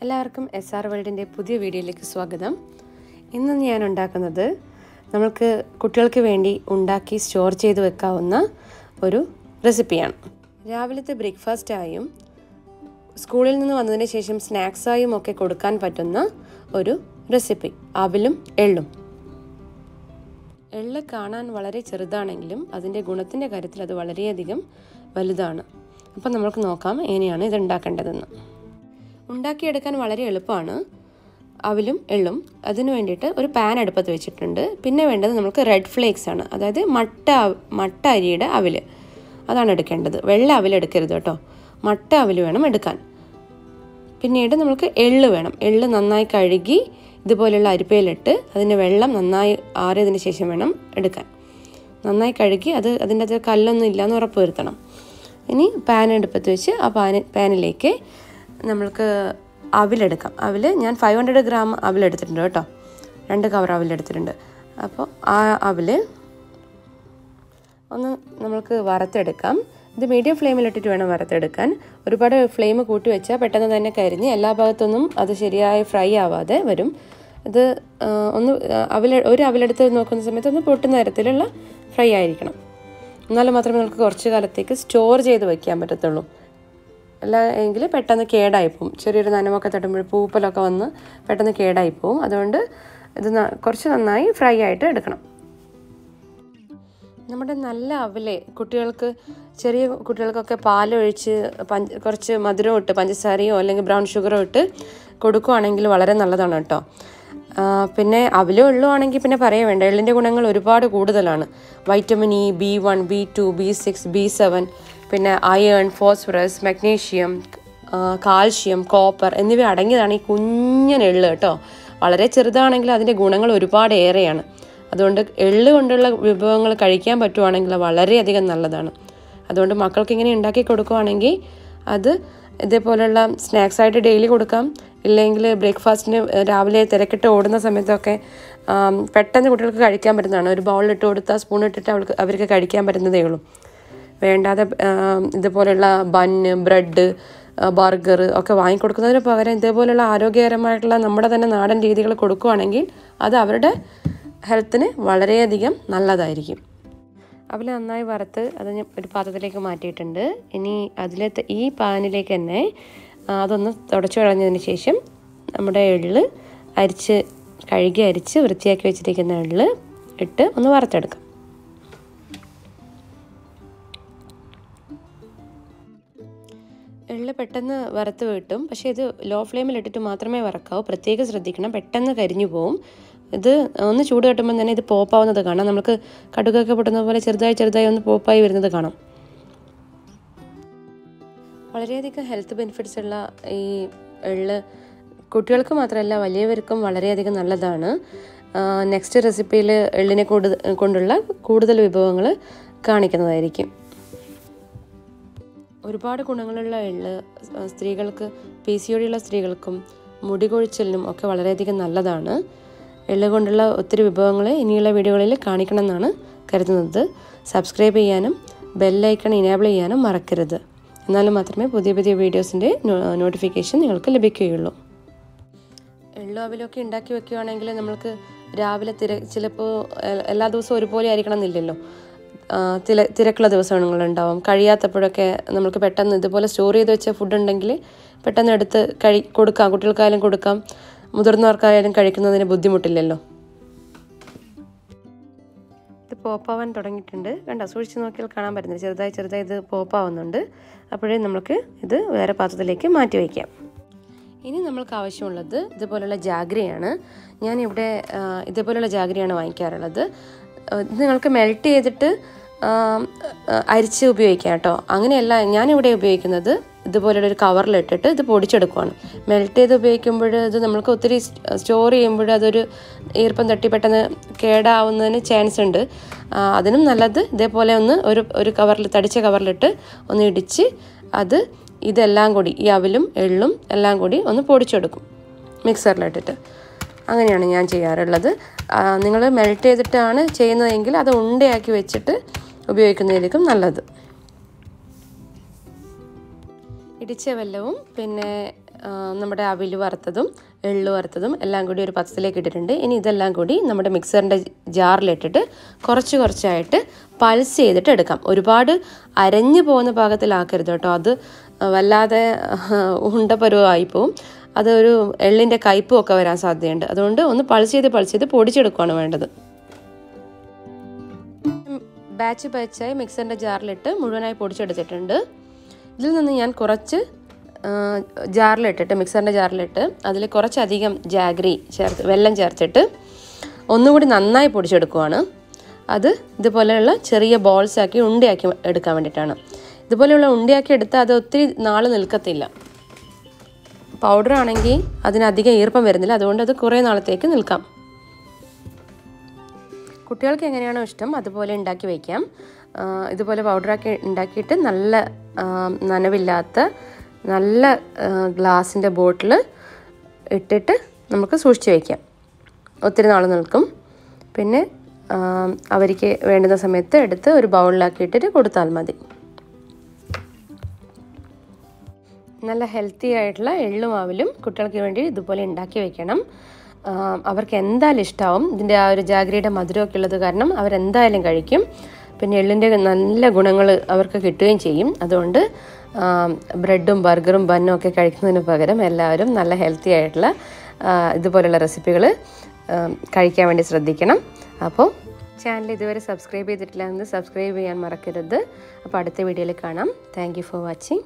എല്ലാവർക്കും SR വേൾഡിൻ്റെ പുതിയ വീഡിയോയിലേക്ക് സ്വാഗതം. ഇന്ന് ഞാൻ ഉണ്ടാക്കുന്നത് നമുക്ക് കുട്ടികൾക്ക് വേണ്ടി ഉണ്ടാക്കി സ്റ്റോർ ചെയ്ത് വെക്കാവുന്ന ഒരു റെസിപ്പിയാണ്. രാവിലത്തെ ബ്രേക്ക്ഫാസ്റ്റായും സ്കൂളിൽ നിന്ന് വന്നതിന് ശേഷം സ്നാക്സായും ഒക്കെ കൊടുക്കാൻ പറ്റുന്ന ഒരു റെസിപ്പി, അവിലും എള്ളും. എള്ള് കാണാൻ വളരെ ചെറുതാണെങ്കിലും അതിൻ്റെ ഗുണത്തിൻ്റെ കാര്യത്തിൽ അത് വളരെയധികം വലുതാണ്. അപ്പം നമുക്ക് നോക്കാം എങ്ങനെയാണ് ഇത് ഉണ്ടാക്കേണ്ടതെന്ന്. ഉണ്ടാക്കിയെടുക്കാൻ വളരെ എളുപ്പമാണ് അവിലും എള്ളും. അതിന് വേണ്ടിയിട്ട് ഒരു പാൻ അടുപ്പത്ത് വെച്ചിട്ടുണ്ട്. പിന്നെ വേണ്ടത് നമുക്ക് റെഡ് ഫ്ലേക്സ് ആണ്, അതായത് മട്ട അരിയുടെ അവിൽ, അതാണ് എടുക്കേണ്ടത്. വെള്ള അവിൽ എടുക്കരുത് കേട്ടോ, മട്ട അവിൽ വേണം എടുക്കാൻ. പിന്നീട് നമുക്ക് എള്ള് വേണം. എള്ള് നന്നായി കഴുകി ഇതുപോലെയുള്ള അരിപ്പയിലിട്ട് അതിൻ്റെ വെള്ളം നന്നായി ആറിയതിന് ശേഷം വേണം എടുക്കാൻ. നന്നായി കഴുകി അതിൻ്റെ അത് കല്ലൊന്നും ഇല്ലയെന്ന് ഉറപ്പ് വരുത്തണം. ഇനി പാൻ അടുപ്പത്ത് വെച്ച് ആ പാനിലേക്ക് നമ്മൾക്ക് അവിലെടുക്കാം. അവിൽ ഞാൻ 500 ഗ്രാം അവിലെടുത്തിട്ടുണ്ട് കേട്ടോ, 2 കവർ അവിലെടുത്തിട്ടുണ്ട്. അപ്പോൾ ആ അവിൽ ഒന്ന് നമ്മൾക്ക് വറുത്തെടുക്കാം. ഇത് മീഡിയം ഫ്ലെയിമിലിട്ടിട്ട് വേണം വറുത്തെടുക്കാൻ. ഒരുപാട് ഫ്ലെയിം കൂട്ടി വെച്ചാൽ പെട്ടെന്ന് തന്നെ കരിഞ്ഞ് എല്ലാ ഭാഗത്തൊന്നും അത് ശരിയായി ഫ്രൈ ആവാതെ വരും. ഇത് ഒന്ന് ഒരു അവിലെടുത്ത് നോക്കുന്ന സമയത്ത് ഒന്ന് പൊട്ടുന്ന തരത്തിലുള്ള ഫ്രൈ ആയിരിക്കണം. എന്നാലും മാത്രമേ നമുക്ക് കുറച്ച് കാലത്തേക്ക് സ്റ്റോർ ചെയ്ത് വയ്ക്കാൻ പറ്റത്തുള്ളൂ. അല്ല എങ്കിൽ പെട്ടെന്ന് കേടായിപ്പോവും. ചെറിയൊരു നനവൊക്കെ തട്ടുമ്പോൾ പൂപ്പലൊക്കെ വന്ന് പെട്ടെന്ന് കേടായിപ്പോവും. അതുകൊണ്ട് ഇത് കുറച്ച് നന്നായി ഫ്രൈ ആയിട്ട് എടുക്കണം. നമ്മുടെ നല്ല അവിലെ കുട്ടികൾക്ക്, ചെറിയ കുട്ടികൾക്കൊക്കെ പാലൊഴിച്ച് കുറച്ച് മധുരം ഇട്ട് പഞ്ചസാരയോ അല്ലെങ്കിൽ ബ്രൗൺ ഷുഗറോ ഇട്ട് കൊടുക്കുകയാണെങ്കിൽ വളരെ നല്ലതാണ് കേട്ടോ. പിന്നെ അവിലും എള്ളുവാണെങ്കിൽ പിന്നെ പറയാൻ വേണ്ട, എള്ളിൻ്റെ ഗുണങ്ങൾ ഒരുപാട് കൂടുതലാണ്. Vitamin E, B1, B2, B6, B7, പിന്നെ iron, phosphorus, magnesium, calcium, copper എന്നിവ അടങ്ങിയതാണ് ഈ കുഞ്ഞൻ എള്ള് കേട്ടോ. വളരെ ചെറുതാണെങ്കിൽ അതിൻ്റെ ഗുണങ്ങൾ ഒരുപാട് ഏറെയാണ്. അതുകൊണ്ട് എള്ള് കൊണ്ടുള്ള വിഭവങ്ങൾ കഴിക്കാൻ പറ്റുവാണെങ്കിൽ വളരെയധികം നല്ലതാണ്. അതുകൊണ്ട് മക്കൾക്ക് ഇങ്ങനെ ഉണ്ടാക്കി കൊടുക്കുകയാണെങ്കിൽ അത് ഇതേപോലെയുള്ള സ്നാക്സായിട്ട് ഡെയിലി കൊടുക്കാം. ഇല്ലെങ്കിൽ ബ്രേക്ക്ഫാസ്റ്റിന് രാവിലെ തിരക്കിട്ട് ഓടുന്ന സമയത്തൊക്കെ പെട്ടെന്ന് കുട്ടികൾക്ക് കഴിക്കാൻ പറ്റുന്നതാണ്. ഒരു ബൗളിലിട്ട് കൊടുത്താൽ സ്പൂണിട്ടിട്ട് അവർക്ക് കഴിക്കാൻ പറ്റുന്നതേ ഉള്ളൂ. വേണ്ടാതെ ഇതുപോലെയുള്ള ബന്ന്, ബ്രെഡ്, ബർഗർ ഒക്കെ വാങ്ങിക്കൊടുക്കുന്നതിന് പകരം ഇതേപോലെയുള്ള ആരോഗ്യകരമായിട്ടുള്ള നമ്മുടെ തന്നെ നാടൻ രീതികൾ കൊടുക്കുകയാണെങ്കിൽ അത് അവരുടെ ഹെൽത്തിന് വളരെയധികം നല്ലതായിരിക്കും. അവൽ നന്നായി വറുത്ത് അത് ഞാൻ ഒരു പാത്രത്തിലേക്ക് മാറ്റിയിട്ടുണ്ട്. ഇനി ഈ പാനിലേക്ക് തന്നെ അതൊന്ന് തുടച്ചു കളഞ്ഞതിന് ശേഷം നമ്മുടെ എള്ള് കഴുകി അരിച്ച് വൃത്തിയാക്കി വെച്ചിരിക്കുന്ന എള്ള് ഇട്ട് ഒന്ന് വറുത്തെടുക്കാം. എള്ള് പെട്ടെന്ന് വറുത്ത് കിട്ടും, പക്ഷേ ഇത് ലോ ഫ്ലെയിമിൽ ഇട്ടിട്ട് മാത്രമേ വറക്കാവൂ. പ്രത്യേകം ശ്രദ്ധിക്കണം, പെട്ടെന്ന് കരിഞ്ഞു പോവും. ഇത് ഒന്ന് ചൂട് കെട്ടുമ്പോൾ തന്നെ ഇത് പോപ്പാവുന്നത് കാണാം. നമുക്ക് കടുകൊക്കെ പൊട്ടുന്ന പോലെ ചെറുതായി ഒന്ന് പോപ്പായി വരുന്നത് കാണാം. വളരെയധികം ഹെൽത്ത് ബെനിഫിറ്റ്സ് ഉള്ള ഈ എള്ള് കുട്ടികൾക്ക് മാത്രമല്ല വലിയവർക്കും വളരെയധികം നല്ലതാണ്. നെക്സ്റ്റ് റെസിപ്പിയിൽ എള്ളിനെ കൊണ്ടുള്ള കൂടുതൽ വിഭവങ്ങൾ കാണിക്കുന്നതായിരിക്കും. ഒരുപാട് ഗുണങ്ങളുള്ള എള്ള് സ്ത്രീകൾക്ക്, PCOD ഉള്ള സ്ത്രീകൾക്കും മുടി കൊഴിച്ചിലിനും ഒക്കെ വളരെയധികം നല്ലതാണ്. എള്ള് കൊണ്ടുള്ള ഒത്തിരി വിഭവങ്ങൾ ഇനിയുള്ള വീഡിയോകളിൽ കാണിക്കണം എന്നാണ് കരുതുന്നത്. സബ്സ്ക്രൈബ് ചെയ്യാനും ബെല്ലൈക്കൺ ഇനേബിൾ ചെയ്യാനും മറക്കരുത്. എന്നാലും മാത്രമേ പുതിയ പുതിയ വീഡിയോസിൻ്റെ നോട്ടിഫിക്കേഷൻ നിങ്ങൾക്ക് ലഭിക്കുകയുള്ളൂ. എള്ളും അവിലൊക്കെ ഉണ്ടാക്കി വെക്കുകയാണെങ്കിൽ നമ്മൾക്ക് രാവിലെ ചിലപ്പോൾ എല്ലാ ദിവസവും ഒരുപോലെ ആയിരിക്കണം എന്നില്ലല്ലോ. തിരക്കുള്ള ദിവസങ്ങളുണ്ടാവും. കഴിയാത്തപ്പോഴൊക്കെ നമുക്ക് പെട്ടെന്ന് ഇതുപോലെ സ്റ്റോർ ചെയ്ത് വെച്ച ഫുഡ് ഉണ്ടെങ്കിൽ പെട്ടെന്ന് എടുത്ത് കൊടുക്കാം. കുട്ടികൾക്കായാലും കൊടുക്കാം, മുതിർന്നവർക്കായാലും കഴിക്കുന്നതിന് ബുദ്ധിമുട്ടില്ലല്ലോ. ഇത് പോപ്പാവാൻ തുടങ്ങിയിട്ടുണ്ട്. കണ്ടോ, സൂക്ഷിച്ച് നോക്കിയാൽ കാണാൻ പറ്റുന്നത് ചെറുതായി ഇത് പോപ്പാവുന്നുണ്ട്. അപ്പോഴേ നമുക്ക് ഇത് വേറെ പാത്രത്തിലേക്ക് മാറ്റി വയ്ക്കാം. ഇനി നമ്മൾക്ക് ആവശ്യമുള്ളത് ഇതുപോലുള്ള ജാഗ്രിയാണ്. ഞാനിവിടെ ഇതുപോലുള്ള ജാഗ്രിയാണ് വാങ്ങിക്കാറുള്ളത്. നിങ്ങൾക്ക് മെൽറ്റ് ചെയ്തിട്ട് അരിച്ച് ഉപയോഗിക്കാം കേട്ടോ. അങ്ങനെയല്ല, ഞാനിവിടെ ഉപയോഗിക്കുന്നത് ഇതുപോലുള്ള ഒരു കവറിലിട്ടിട്ട് ഇത് പൊടിച്ചെടുക്കുകയാണ്. മെൽറ്റ് ചെയ്ത് ഉപയോഗിക്കുമ്പോൾ ഇത് നമ്മൾക്ക് ഒത്തിരി സ്റ്റോർ ചെയ്യുമ്പോൾ അതൊരു ഈർപ്പം തട്ടി പെട്ടെന്ന് കേടാവുന്നതിന് ചാൻസ് ഉണ്ട്. അതിനും നല്ലത് ഇതേപോലെ ഒന്ന് ഒരു തടിച്ച കവറിലിട്ട് ഒന്ന് ഇടിച്ച് ഇതെല്ലാം കൂടി, ഈ അവിലും എള്ളും എല്ലാം കൂടി ഒന്ന് പൊടിച്ചെടുക്കും മിക്സറിലിട്ടിട്ട്. അങ്ങനെയാണ് ഞാൻ ചെയ്യാറുള്ളത്. നിങ്ങൾ മെൽറ്റ് ചെയ്തിട്ടാണ് ചെയ്യുന്നതെങ്കിൽ അത് ഉണ്ടയാക്കി വെച്ചിട്ട് ഉപയോഗിക്കുന്നതായിരിക്കും നല്ലത്. ഇടിച്ച വെല്ലവും പിന്നെ നമ്മുടെ അവിൽ വറുത്തതും എള്ളു വറുത്തതും എല്ലാം കൂടി ഒരു പത്രത്തിലേക്ക് ഇട്ടിട്ടുണ്ട്. ഇനി ഇതെല്ലാം കൂടി നമ്മുടെ മിക്സറിൻ്റെ ജാറിലിട്ടിട്ട് കുറച്ചായിട്ട് പൾസ് ചെയ്തിട്ട് എടുക്കാം. ഒരുപാട് അരഞ്ഞു പോകുന്ന പാകത്തിലാക്കരുത് കേട്ടോ, അത് വല്ലാതെ ഉണ്ടപ്പരുവായി പോവും. അതൊരു എള്ളിൻ്റെ കയ്പും ഒക്കെ വരാൻ സാധ്യതയുണ്ട്. അതുകൊണ്ട് ഒന്ന് പൾസ് ചെയ്ത് പൊടിച്ചെടുക്കുകയാണ് വേണ്ടത്. ബാച്ചായി മിക്സറിൻ്റെ ജാറിലിട്ട് മുഴുവനായി പൊടിച്ചെടുത്തിട്ടുണ്ട്. ഇതിൽ നിന്ന് ഞാൻ കുറച്ച് മിക്സറിൻ്റെ ജാറിലിട്ട് അതിൽ കുറച്ചധികം ജാഗ്രി വെള്ളം ചേർത്തിട്ട് ഒന്നുകൂടി നന്നായി പൊടിച്ചെടുക്കുവാണ്. അത് ഇതുപോലെയുള്ള ചെറിയ ബോൾസാക്കി ഉണ്ടയാക്കി എടുക്കാൻ വേണ്ടിയിട്ടാണ്. ഇതുപോലെയുള്ള ഉണ്ടയാക്കി എടുത്താൽ അത് ഒത്തിരി നാൾ നിൽക്കത്തില്ല. പൗഡർ ആണെങ്കിൽ അതിനധികം ഈർപ്പം വരുന്നില്ല, അതുകൊണ്ട് അത് കുറേ നാളത്തേക്ക് നിൽക്കാം. കുട്ടികൾക്ക് എങ്ങനെയാണോ ഇഷ്ടം അതുപോലെ ഉണ്ടാക്കി വയ്ക്കാം. ഇതുപോലെ പൗഡറാക്കി ഉണ്ടാക്കിയിട്ട് നല്ല നനവില്ലാത്ത നല്ല ഗ്ലാസിൻ്റെ ബോട്ടിൽ ഇട്ടിട്ട് നമുക്ക് സൂക്ഷിച്ച് വയ്ക്കാം. ഒത്തിരി നാൾ നിൽക്കും. പിന്നെ അവർക്ക് വേണ്ടുന്ന സമയത്ത് എടുത്ത് ഒരു ബൗളിലാക്കി ഇട്ടിട്ട് കൊടുത്താൽ മതി. നല്ല ഹെൽത്തി ആയിട്ടുള്ള എള്ളുമാവിലും കുട്ടികൾക്ക് വേണ്ടി ഇതുപോലെ ഉണ്ടാക്കി വയ്ക്കണം. അവർക്ക് എന്തായാലും ഇഷ്ടമാവും. ഇതിൻ്റെ ആ ഒരു ജാഗ്രിയുടെ മധുരമൊക്കെ ഉള്ളത് കാരണം അവരെന്തായാലും കഴിക്കും. പിന്നെ എള്ളിൻ്റെ നല്ല ഗുണങ്ങൾ അവർക്ക് കിട്ടുകയും ചെയ്യും. അതുകൊണ്ട് ബ്രെഡും ബർഗറും ബന്നും ഒക്കെ കഴിക്കുന്നതിന് പകരം എല്ലാവരും നല്ല ഹെൽത്തി ആയിട്ടുള്ള ഇതുപോലെയുള്ള റെസിപ്പികൾ കഴിക്കാൻ വേണ്ടി ശ്രദ്ധിക്കണം. അപ്പോൾ ചാനൽ ഇതുവരെ സബ്സ്ക്രൈബ് ചെയ്തിട്ടില്ല എന്ന് സബ്സ്ക്രൈബ് ചെയ്യാൻ മറക്കരുത്. അപ്പോൾ അടുത്ത വീഡിയോയിൽ കാണാം. Thank you for watching.